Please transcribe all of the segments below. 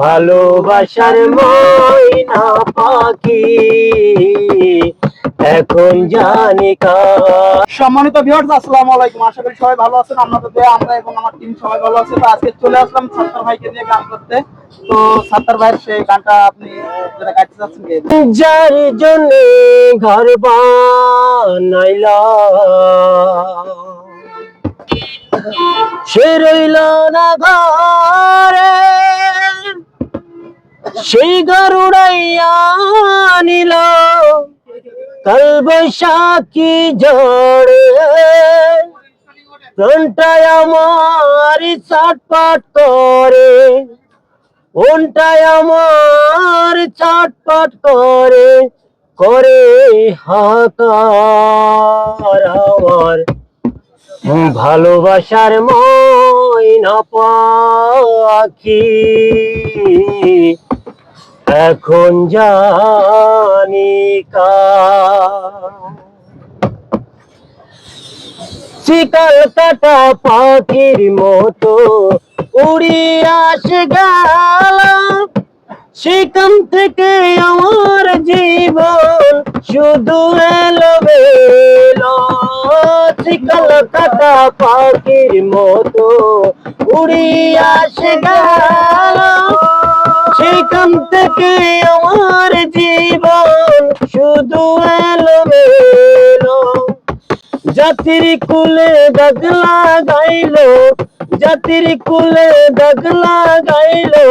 ভালোবাসার ময়না পাখি এখন জানি কার। সম্মানিত ভিউয়ার্স, আসসালামু আলাইকুম। আশা করি সবাই ভালো আছেন। আপনাদের দোয়ায় আমরা এবং আমার টিম সবাই ভালো আছে। তো আজকে চলে আসলাম সাত্তার ভাইকে নিয়ে গান করতে। তো সাত্তার ভাইয়ের সেই গানটা আপনি যেটা গাইতে চাচ্ছেন কি? যার জন্য ঘর বানাইলা সে রইল না ঘরে, সেই ঘর উড়াইয়া নিল কাল বৈশাখী ঝড়ে। প্রাণটায় আমার ছটফট করে, মনটায় আমার ছটফট করে, করে হাহাকার আমার ভালোবাসার ময়না পাখি এখন জানি কার। শিকাল কাটা পাখির মতো উড়িয়া আসে গেল, সেখান থেকে আমার জীবন শুধু এলোমেলো। শিকাল কাটা পাখির মতো উড়িয়া আসে গেল, সেখান থেকে আমার জীবন শুধু এলোমেলো। জাতির কুলে দাগ লাগাইলো, জাতির কুলে দাগ লাগাইলো,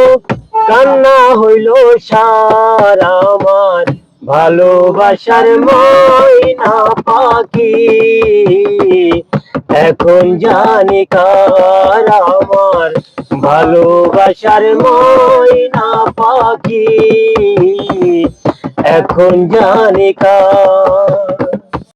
কান্না হইল সার আমার ভালোবাসার ময়না পাখি এখন জানি কার। আমার ভালোবাসার ময়না পাখি এখন জানি কার।